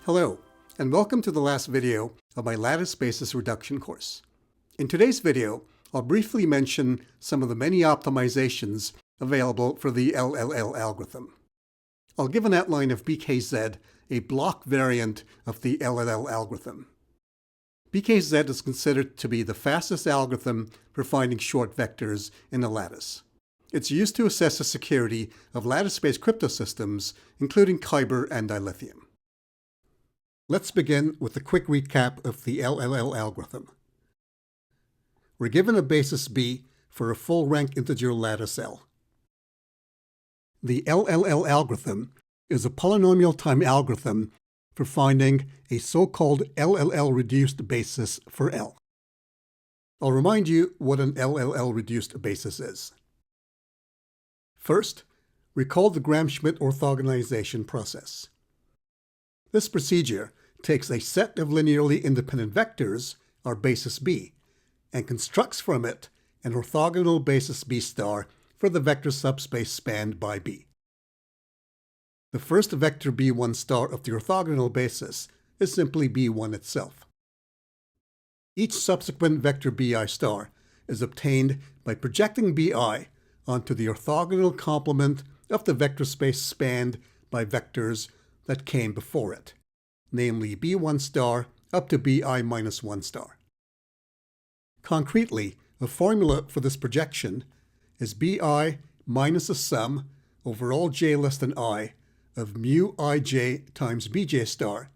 Hello, and welcome to the last video of my lattice-basis reduction course. In today's video, I'll briefly mention some of the many optimizations available for the LLL algorithm. I'll give an outline of BKZ, a block variant of the LLL algorithm. BKZ is considered to be the fastest algorithm for finding short vectors in a lattice. It's used to assess the security of lattice-based cryptosystems, including Kyber and dilithium. Let's begin with a quick recap of the LLL algorithm. We're given a basis B for a full-rank integer lattice L. The LLL algorithm is a polynomial time algorithm for finding a so-called LLL reduced basis for L. I'll remind you what an LLL reduced basis is. First, recall the Gram-Schmidt orthogonalization process. This procedure takes a set of linearly independent vectors, our basis B, and constructs from it an orthogonal basis B star for the vector subspace spanned by B. The first vector B1 star of the orthogonal basis is simply B1 itself. Each subsequent vector Bi star is obtained by projecting Bi onto the orthogonal complement of the vector space spanned by vectors that came before it, namely B1 star up to Bi minus 1 star. Concretely, a formula for this projection is Bi minus a sum over all j less than I of mu ij times bj star,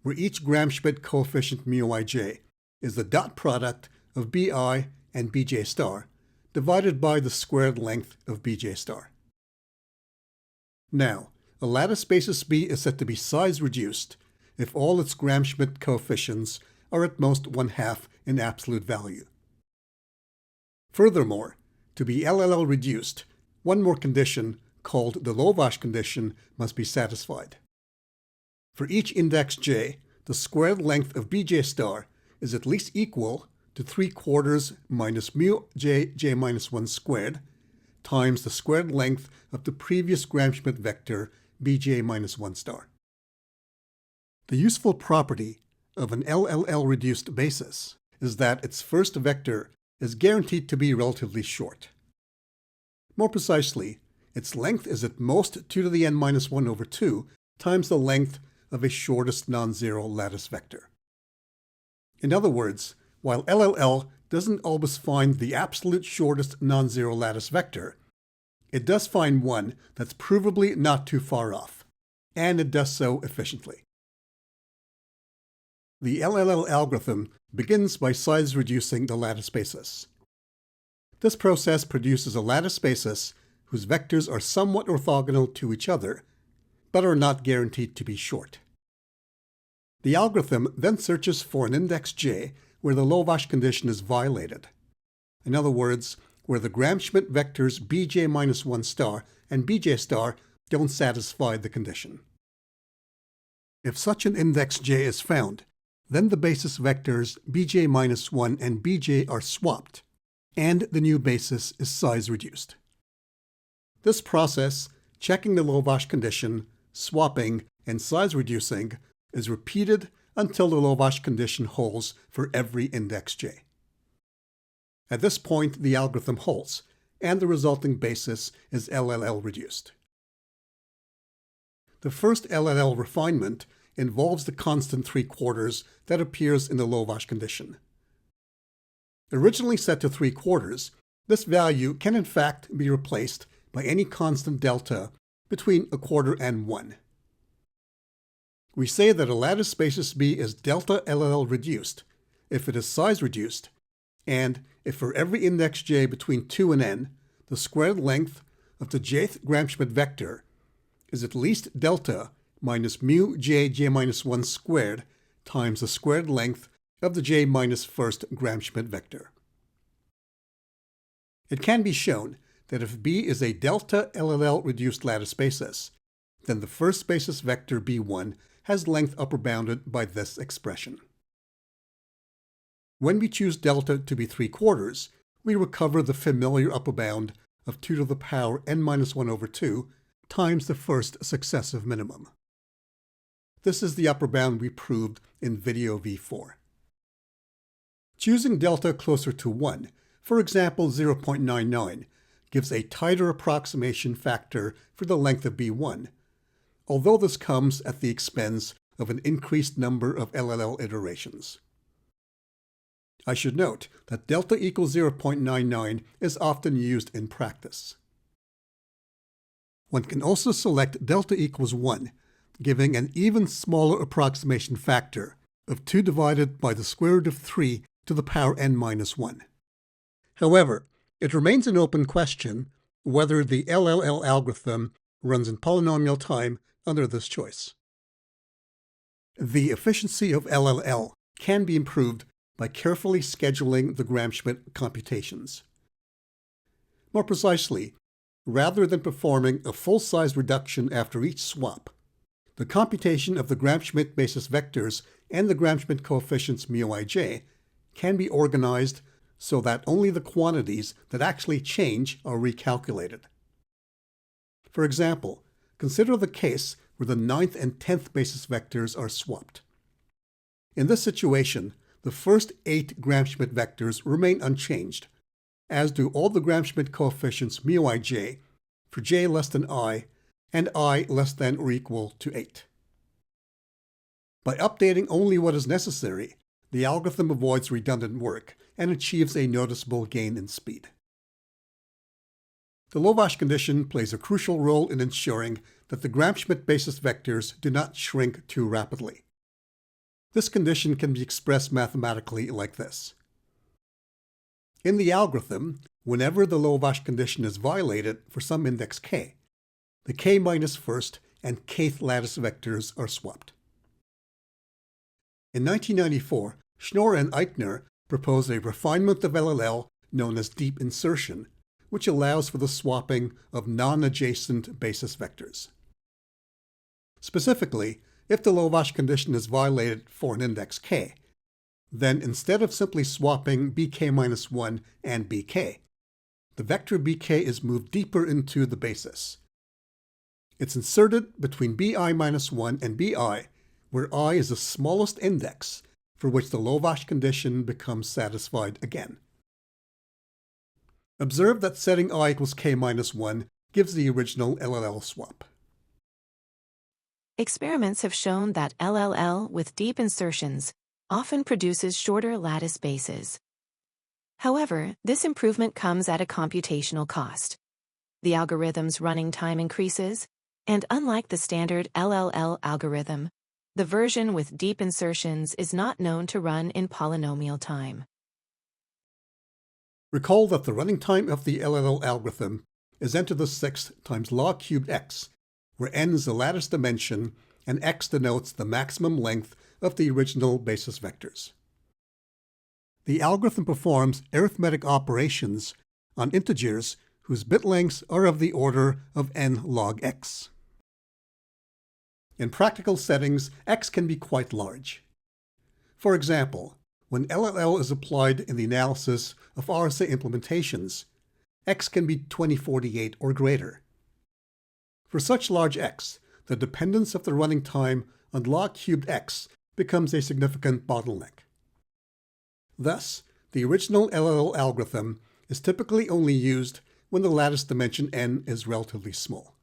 where each Gram-Schmidt coefficient mu ij is the dot product of Bi and bj star, divided by the squared length of bj star. Now, a lattice basis B is said to be size reduced if all its Gram-Schmidt coefficients are at most 1/2 in absolute value. Furthermore, to be LLL reduced, one more condition, called the Lovász condition, must be satisfied. For each index j, the squared length of bj star is at least equal to 3/4 minus mu j minus 1 squared times the squared length of the previous Gram-Schmidt vector bj minus 1 star. The useful property of an LLL reduced basis is that its first vector is guaranteed to be relatively short. More precisely, its length is at most 2 to the n minus 1 over 2 times the length of a shortest non-zero lattice vector. In other words, while LLL doesn't always find the absolute shortest non-zero lattice vector, it does find one that's provably not too far off, and it does so efficiently. The LLL algorithm begins by size reducing the lattice basis. This process produces a lattice basis whose vectors are somewhat orthogonal to each other, but are not guaranteed to be short. The algorithm then searches for an index j where the Lovász condition is violated. In other words, where the Gram-Schmidt vectors bj minus 1 star and bj star don't satisfy the condition. If such an index j is found, then the basis vectors bj minus 1 and bj are swapped, and the new basis is size reduced. This process, checking the Lovász condition, swapping, and size reducing, is repeated until the Lovász condition holds for every index j. At this point, the algorithm holds, and the resulting basis is LLL reduced. The first LLL refinement involves the constant 3/4 that appears in the Lovász condition. Originally set to 3/4, this value can in fact be replaced by any constant delta between 1/4 and 1. We say that a lattice basis B is delta LLL reduced if it is size reduced, and if for every index j between 2 and n, the squared length of the jth Gram-Schmidt vector is at least delta minus mu j minus 1 squared times the squared length of the j minus first Gram-Schmidt vector. It can be shown that if B is a delta LLL reduced lattice basis, then the first basis vector B1 has length upper bounded by this expression. When we choose delta to be 3/4, we recover the familiar upper bound of 2 to the power n minus 1 over 2 times the first successive minimum. This is the upper bound we proved in video V4. Choosing delta closer to 1, for example 0.99, gives a tighter approximation factor for the length of B1, although this comes at the expense of an increased number of LLL iterations. I should note that delta equals 0.99 is often used in practice. One can also select delta equals 1, giving an even smaller approximation factor of 2 divided by the square root of 3 to the power n minus 1. However, it remains an open question whether the LLL algorithm runs in polynomial time under this choice. The efficiency of LLL can be improved by carefully scheduling the Gram-Schmidt computations. More precisely, rather than performing a full-size reduction after each swap, the computation of the Gram-Schmidt basis vectors and the Gram-Schmidt coefficients μij can be organized so that only the quantities that actually change are recalculated. For example, consider the case where the 9th and 10th basis vectors are swapped. In this situation, the first 8 Gram-Schmidt vectors remain unchanged, as do all the Gram-Schmidt coefficients μij for j less than I and I less than or equal to 8. By updating only what is necessary, the algorithm avoids redundant work and achieves a noticeable gain in speed. The Lovász condition plays a crucial role in ensuring that the Gram-Schmidt basis vectors do not shrink too rapidly. This condition can be expressed mathematically like this. In the algorithm, whenever the Lovász condition is violated for some index k, the k minus first and kth lattice vectors are swapped. In 1994, Schnorr and Eichner proposed a refinement of LLL known as deep insertion, which allows for the swapping of non-adjacent basis vectors. Specifically, if the Lovász condition is violated for an index k, then instead of simply swapping bk-1 and bk, the vector bk is moved deeper into the basis. It's inserted between bi-1 and bi, where I is the smallest index for which the Lovász condition becomes satisfied again. Observe that setting I equals k-1 gives the original LLL swap. Experiments have shown that LLL with deep insertions often produces shorter lattice bases. However, this improvement comes at a computational cost. The algorithm's running time increases, and unlike the standard LLL algorithm, the version with deep insertions is not known to run in polynomial time. Recall that the running time of the LLL algorithm is n to the 6th times log cubed x, where n is the lattice dimension and x denotes the maximum length of the original basis vectors. The algorithm performs arithmetic operations on integers whose bit lengths are of the order of n log x. In practical settings, x can be quite large. For example, when LLL is applied in the analysis of RSA implementations, x can be 2048 or greater. For such large x, the dependence of the running time on log cubed x becomes a significant bottleneck. Thus, the original LLL algorithm is typically only used when the lattice dimension n is relatively small.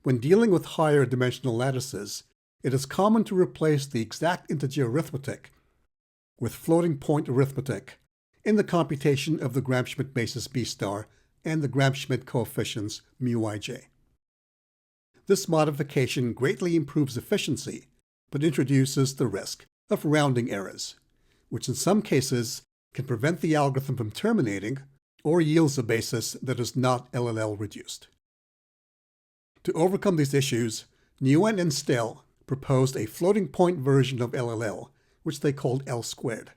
When dealing with higher dimensional lattices, it is common to replace the exact integer arithmetic with floating point arithmetic in the computation of the Gram-Schmidt basis b star and the Gram-Schmidt coefficients μij. This modification greatly improves efficiency, but introduces the risk of rounding errors, which in some cases can prevent the algorithm from terminating or yields a basis that is not LLL reduced. To overcome these issues, Nguyen and Stell proposed a floating point version of LLL, which they called L squared.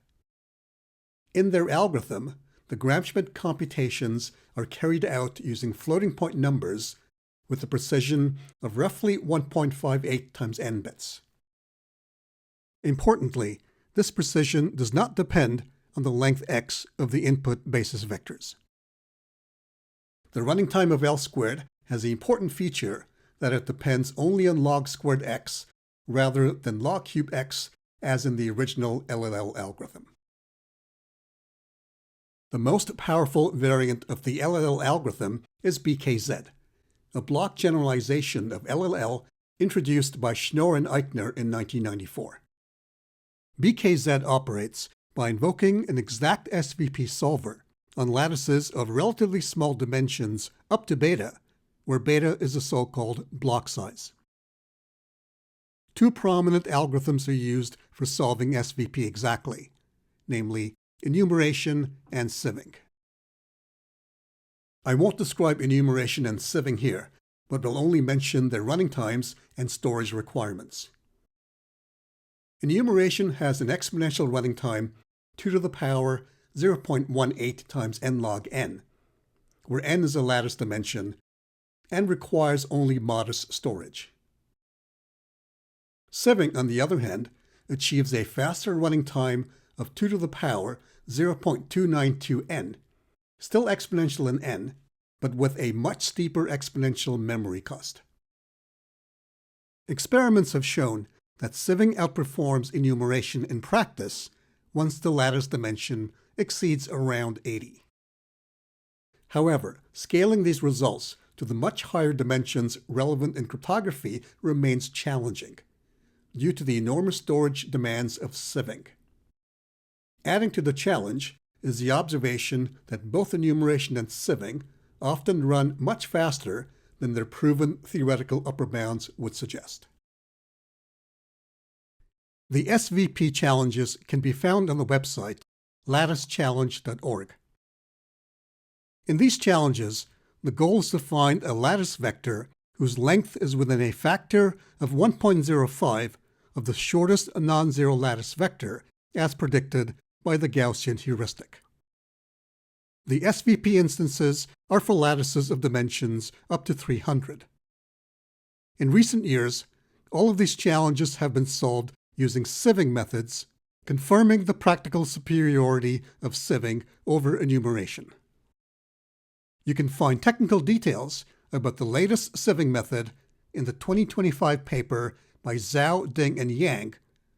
In their algorithm, the Gram-Schmidt computations are carried out using floating point numbers with a precision of roughly 1.58 times n bits. Importantly, this precision does not depend on the length x of the input basis vectors. The running time of L squared has the important feature that it depends only on log squared x rather than log cube x as in the original LLL algorithm. The most powerful variant of the LLL algorithm is BKZ, a block generalization of LLL introduced by Schnorr and Eichner in 1994. BKZ operates by invoking an exact SVP solver on lattices of relatively small dimensions up to beta, where beta is the so-called block size. Two prominent algorithms are used for solving SVP exactly, namely enumeration and sieving. I won't describe enumeration and sieving here, but will only mention their running times and storage requirements. Enumeration has an exponential running time 2 to the power 0.18 times n log n, where n is a lattice dimension, and requires only modest storage. Sieving, on the other hand, achieves a faster running time of 2 to the power 0.292 n, still exponential in n, but with a much steeper exponential memory cost. Experiments have shown that sieving outperforms enumeration in practice once the lattice dimension exceeds around 80. However, scaling these results to the much higher dimensions relevant in cryptography remains challenging, due to the enormous storage demands of sieving. Adding to the challenge is the observation that both enumeration and sieving often run much faster than their proven theoretical upper bounds would suggest. The SVP challenges can be found on the website latticechallenge.org. In these challenges, the goal is to find a lattice vector whose length is within a factor of 1.05 of the shortest non-zero lattice vector as predicted by the Gaussian heuristic. The SVP instances are for lattices of dimensions up to 300. In recent years, all of these challenges have been solved using sieving methods, confirming the practical superiority of sieving over enumeration. You can find technical details about the latest sieving method in the 2025 paper by Zhao, Ding, and Yang,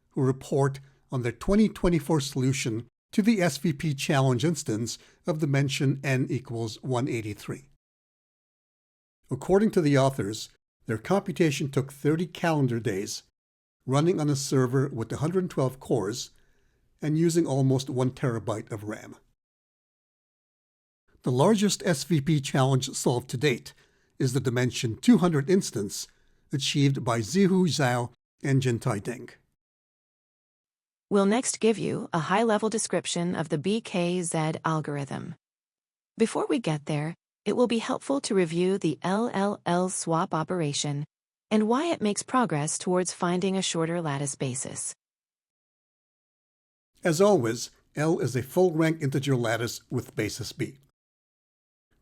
who report on their 2024 solution to the SVP challenge instance of dimension n equals 183. According to the authors, their computation took 30 calendar days, running on a server with 112 cores and using almost 1 terabyte of RAM. The largest SVP challenge solved to date is the dimension 200 instance achieved by Zihu Zhao and Jintai Ding. We'll next give you a high-level description of the BKZ algorithm. Before we get there, it will be helpful to review the LLL swap operation and why it makes progress towards finding a shorter lattice basis. As always, L is a full-rank integer lattice with basis B.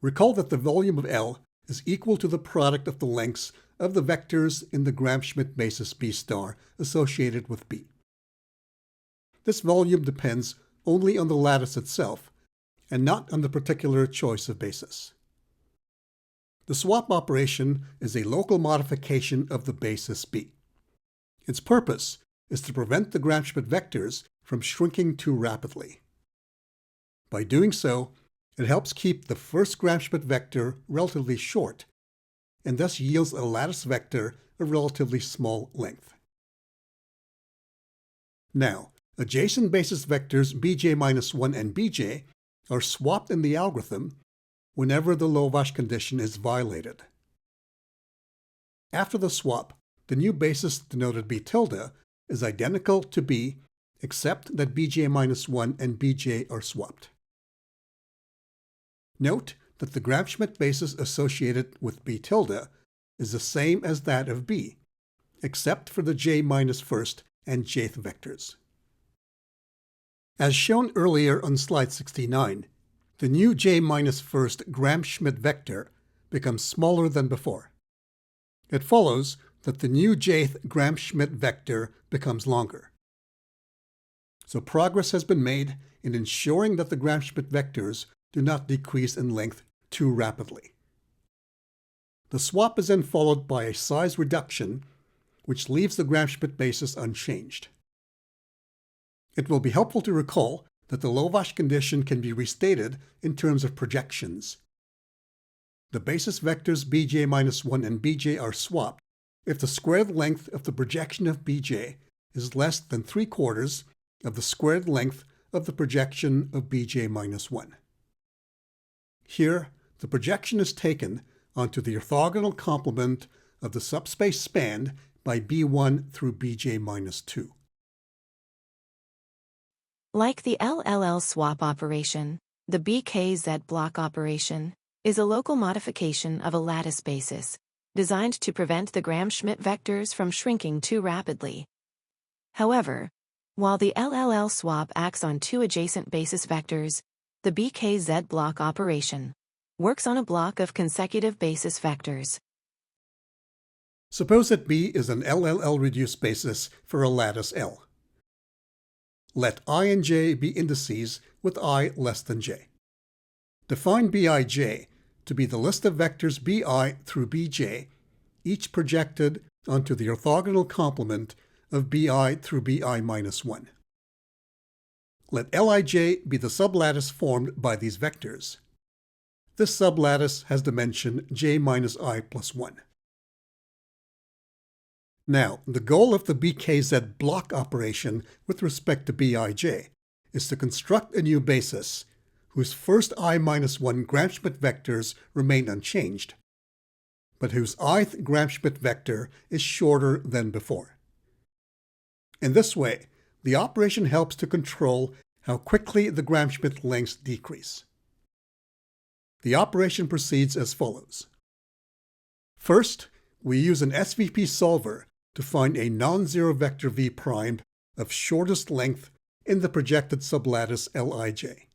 Recall that the volume of L is equal to the product of the lengths of the vectors in the Gram-Schmidt basis B star associated with B. This volume depends only on the lattice itself, and not on the particular choice of basis. The swap operation is a local modification of the basis B. Its purpose is to prevent the Gram-Schmidt vectors from shrinking too rapidly. By doing so, it helps keep the first Gram-Schmidt vector relatively short, and thus yields a lattice vector of relatively small length. Now, adjacent basis vectors bj-1 and bj are swapped in the algorithm whenever the Lovász condition is violated. After the swap, the new basis denoted b tilde is identical to b, except that bj-1 and bj are swapped. Note that the Gram-Schmidt basis associated with b tilde is the same as that of b, except for the j-first and jth vectors. As shown earlier on slide 69, the new j-first Gram-Schmidt vector becomes smaller than before. It follows that the new jth Gram-Schmidt vector becomes longer. So progress has been made in ensuring that the Gram-Schmidt vectors do not decrease in length too rapidly. The swap is then followed by a size reduction, which leaves the Gram-Schmidt basis unchanged. It will be helpful to recall that the Lovász condition can be restated in terms of projections. The basis vectors bj-1 and bj are swapped if the squared length of the projection of bj is less than 3/4 of the squared length of the projection of bj-1. Here, the projection is taken onto the orthogonal complement of the subspace spanned by b1 through bj-2. Like the LLL swap operation, the BKZ block operation is a local modification of a lattice basis, designed to prevent the Gram-Schmidt vectors from shrinking too rapidly. However, while the LLL swap acts on two adjacent basis vectors, the BKZ block operation works on a block of consecutive basis vectors. Suppose that B is an LLL reduced basis for a lattice L. Let I and j be indices with I less than j. Define Bij to be the list of vectors bi through bj, each projected onto the orthogonal complement of bi through bi-1. Let Lij be the sublattice formed by these vectors. This sublattice has dimension j minus I plus 1. Now, the goal of the BKZ block operation with respect to Bij is to construct a new basis whose first I-1 Gram-Schmidt vectors remain unchanged, but whose ith Gram-Schmidt vector is shorter than before. In this way, the operation helps to control how quickly the Gram-Schmidt lengths decrease. The operation proceeds as follows. First, we use an SVP solver to find a non-zero vector v' of shortest length in the projected sublattice Lij.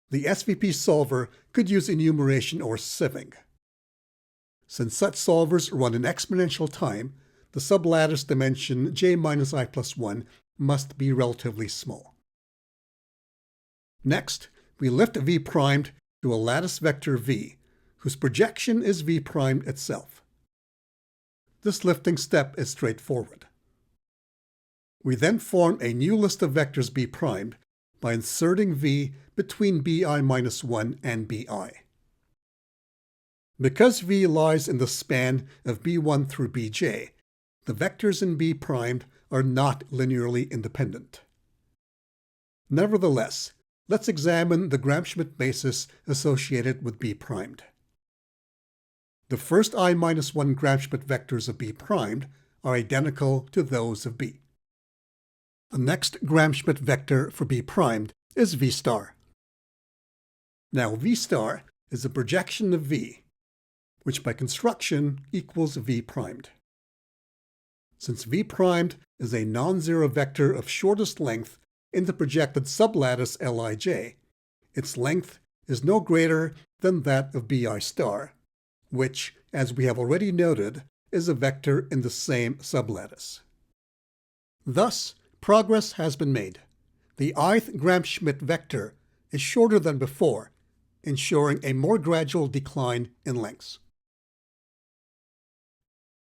The SVP solver could use enumeration or sieving. Since such solvers run in exponential time, the sublattice dimension j minus I plus 1 must be relatively small. Next, we lift v' to a lattice vector v, whose projection is v' itself. This lifting step is straightforward. We then form a new list of vectors b' by inserting v between bi-1 and bi. Because v lies in the span of b1 through bj, the vectors in b' are not linearly independent. Nevertheless, let's examine the Gram-Schmidt basis associated with b'. The first I-1 Gram-Schmidt vectors of b' are identical to those of b. The next Gram-Schmidt vector for b' is v star. Now v star is a projection of v, which by construction equals v'. Since v' is a non-zero vector of shortest length in the projected sublattice Lij, its length is no greater than that of bi star, which, as we have already noted, is a vector in the same sublattice. Thus, progress has been made. The ith Gram-Schmidt vector is shorter than before, ensuring a more gradual decline in lengths.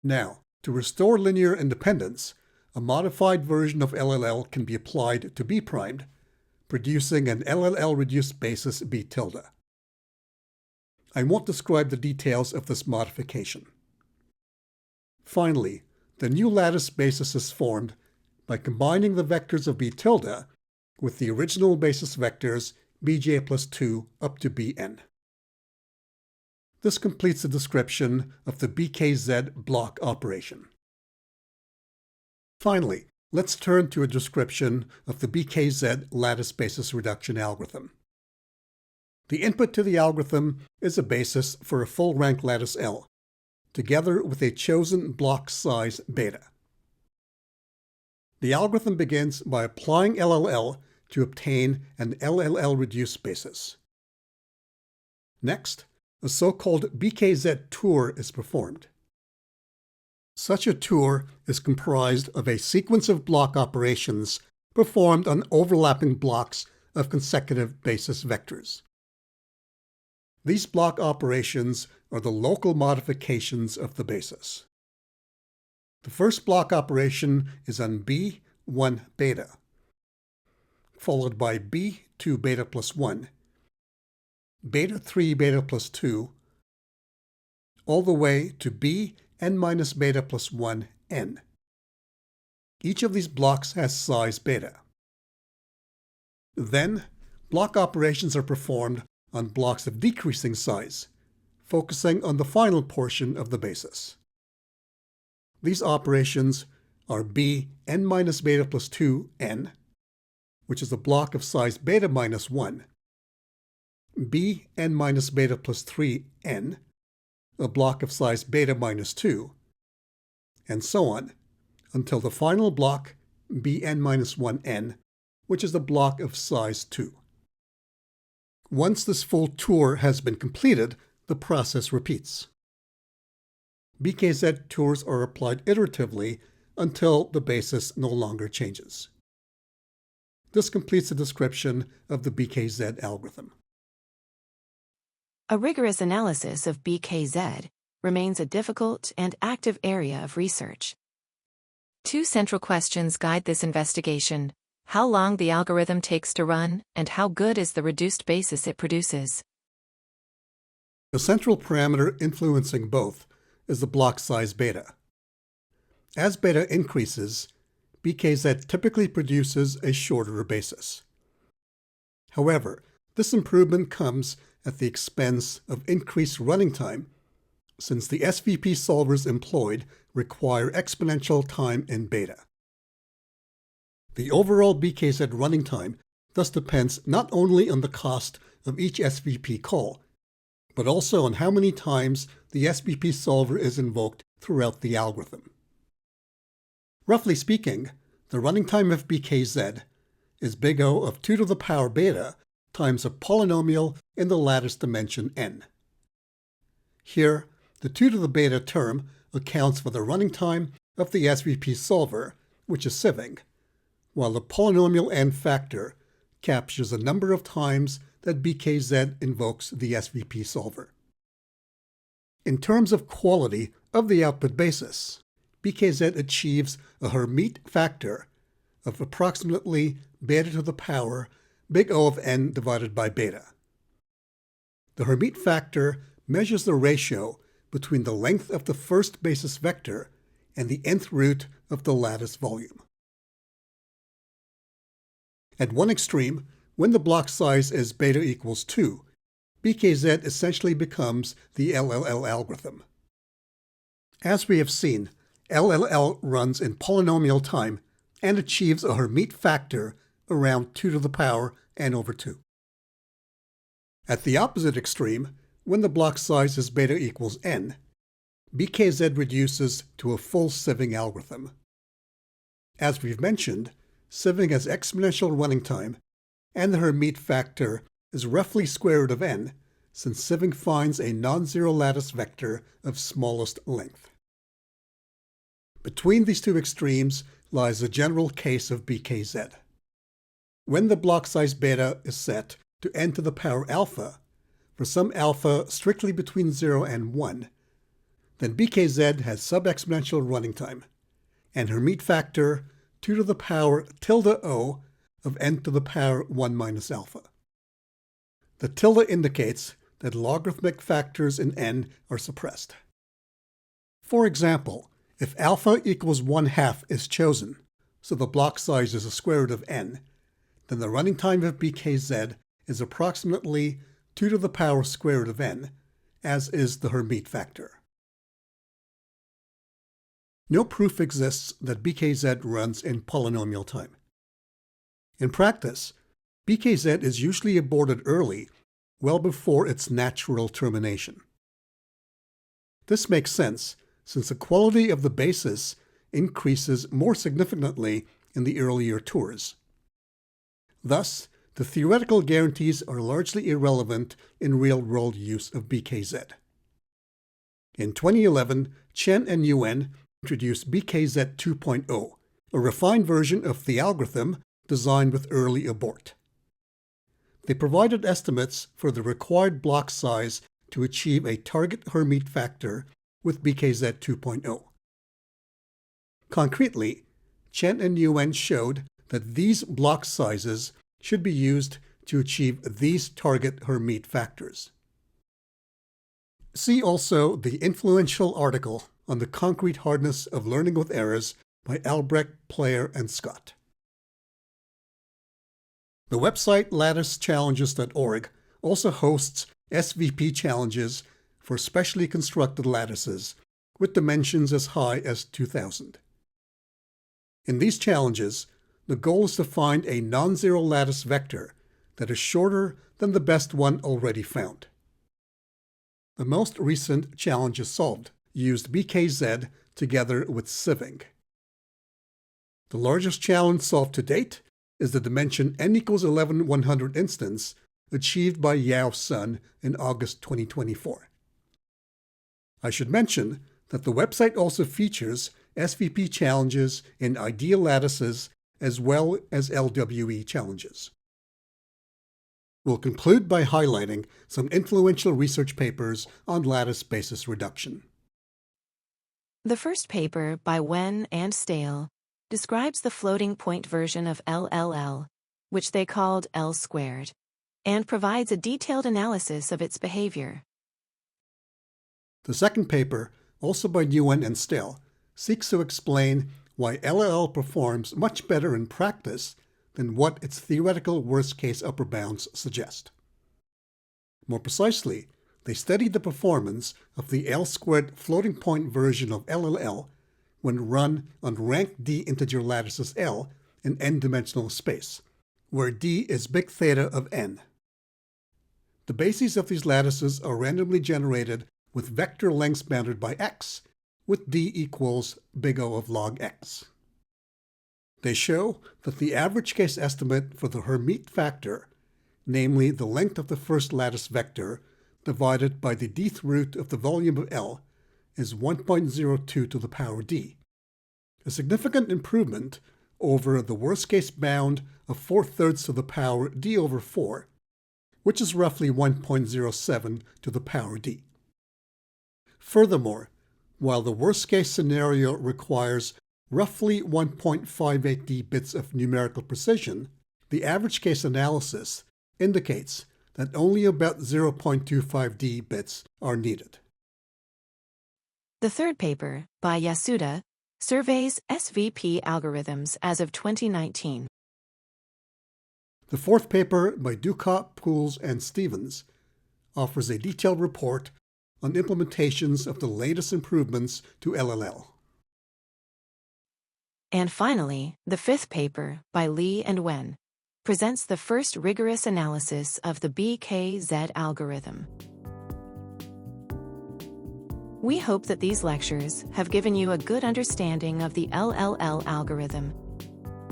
Now, to restore linear independence, a modified version of LLL can be applied to b', producing an LLL reduced basis b tilde. I won't describe the details of this modification. Finally, the new lattice basis is formed by combining the vectors of b tilde with the original basis vectors bj plus 2 up to bn. This completes the description of the BKZ block operation. Finally, let's turn to a description of the BKZ lattice basis reduction algorithm. The input to the algorithm is a basis for a full rank lattice L, together with a chosen block size beta. The algorithm begins by applying LLL to obtain an LLL reduced basis. Next, a so-called BKZ tour is performed. Such a tour is comprised of a sequence of block operations performed on overlapping blocks of consecutive basis vectors. These block operations are the local modifications of the basis. The first block operation is on B1 beta, followed by B2 beta plus 1, beta 3 beta plus 2, all the way to Bn minus beta plus 1 n. Each of these blocks has size beta. Then, block operations are performed on blocks of decreasing size, focusing on the final portion of the basis. These operations are Bn minus beta plus 2 n, which is a block of size beta minus 1, Bn minus beta plus 3 n, a block of size beta minus 2, and so on, until the final block, Bn minus 1 n, which is a block of size 2. Once this full tour has been completed, the process repeats. BKZ tours are applied iteratively until the basis no longer changes. This completes the description of the BKZ algorithm. A rigorous analysis of BKZ remains a difficult and active area of research. Two central questions guide this investigation: how long the algorithm takes to run, and how good is the reduced basis it produces. The central parameter influencing both is the block size beta. As beta increases, BKZ typically produces a shorter basis. However, this improvement comes at the expense of increased running time, since the SVP solvers employed require exponential time in beta. The overall BKZ running time thus depends not only on the cost of each SVP call, but also on how many times the SVP solver is invoked throughout the algorithm. Roughly speaking, the running time of BKZ is big O of 2 to the power beta times a polynomial in the lattice dimension n. Here, the 2 to the beta term accounts for the running time of the SVP solver, which is sieving, while the polynomial n factor captures the number of times that BKZ invokes the SVP solver. In terms of quality of the output basis, BKZ achieves a Hermite factor of approximately beta to the power big O of n divided by beta. The Hermite factor measures the ratio between the length of the first basis vector and the nth root of the lattice volume. At one extreme, when the block size is beta equals 2, BKZ essentially becomes the LLL algorithm. As we have seen, LLL runs in polynomial time and achieves a Hermite factor around 2 to the power n over 2. At the opposite extreme, when the block size is beta equals n, BKZ reduces to a full sieving algorithm. As we've mentioned, sieving has exponential running time, and the Hermite factor is roughly square root of n, since sieving finds a non-zero lattice vector of smallest length. Between these two extremes lies the general case of BKZ. When the block size beta is set to n to the power alpha, for some alpha strictly between 0 and 1, then BKZ has sub-exponential running time, and Hermite factor 2 to the power tilde O of n to the power 1 minus alpha. The tilde indicates that logarithmic factors in n are suppressed. For example, if alpha equals 1/2 is chosen, so the block size is a square root of n, then the running time of BKZ is approximately 2 to the power square root of n, as is the Hermite factor. No proof exists that BKZ runs in polynomial time. In practice, BKZ is usually aborted early, well before its natural termination. This makes sense, since the quality of the basis increases more significantly in the earlier tours. Thus, the theoretical guarantees are largely irrelevant in real-world use of BKZ. In 2011, Chen and Yuan introduced BKZ 2.0, a refined version of the algorithm designed with early abort. They provided estimates for the required block size to achieve a target Hermite factor with BKZ 2.0. Concretely, Chen and Nguyen showed that these block sizes should be used to achieve these target Hermite factors. See also the influential article on the concrete hardness of learning with errors by Albrecht, Player, and Scott. The website latticechallenges.org also hosts SVP challenges for specially constructed lattices with dimensions as high as 2000. In these challenges, the goal is to find a non-zero lattice vector that is shorter than the best one already found. The most recent challenges solved used BKZ together with sieving. The largest challenge solved to date is the dimension n equals 11/100 instance achieved by Yao Sun in August 2024. I should mention that the website also features SVP challenges in ideal lattices as well as LWE challenges. We'll conclude by highlighting some influential research papers on lattice-basis reduction. The first paper by Wen and Stale describes the floating point version of LLL, which they called L squared, and provides a detailed analysis of its behavior. The second paper, also by Nguyen and Stale, seeks to explain why LLL performs much better in practice than what its theoretical worst-case upper bounds suggest. More precisely, they studied the performance of the L-squared floating point version of LLL when run on rank D integer lattices L in n-dimensional space, where D is big theta of n. The bases of these lattices are randomly generated with vector lengths bounded by x, with D equals big O of log x. They show that the average case estimate for the Hermite factor, namely the length of the first lattice vector divided by the dth root of the volume of L, is 1.02 to the power d, a significant improvement over the worst-case bound of 4/3 to the power d over 4, which is roughly 1.07 to the power d. Furthermore, while the worst-case scenario requires roughly 1.58d bits of numerical precision, the average case analysis indicates that only about 0.25d bits are needed. The third paper, by Yasuda, surveys SVP algorithms as of 2019. The fourth paper, by Ducat, Pools, and Stevens, offers a detailed report on implementations of the latest improvements to LLL. And finally, the fifth paper, by Li and Wen, presents the first rigorous analysis of the BKZ algorithm. We hope that these lectures have given you a good understanding of the LLL algorithm.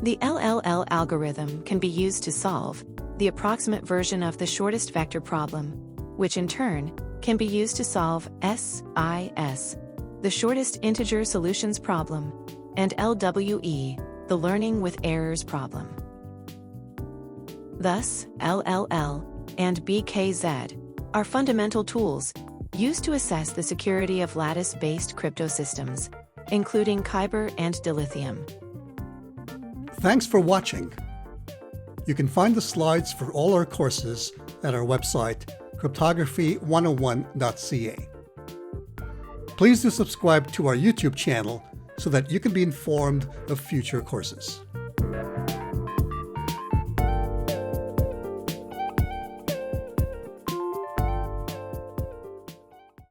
The LLL algorithm can be used to solve the approximate version of the shortest vector problem, which in turn can be used to solve SIS, the shortest integer solutions problem, and LWE, the learning with errors problem. Thus, LLL and BKZ are fundamental tools used to assess the security of lattice-based cryptosystems, including Kyber and dilithium. Thanks for watching. You can find the slides for all our courses at our website, cryptography101.ca. Please do subscribe to our YouTube channel so that you can be informed of future courses.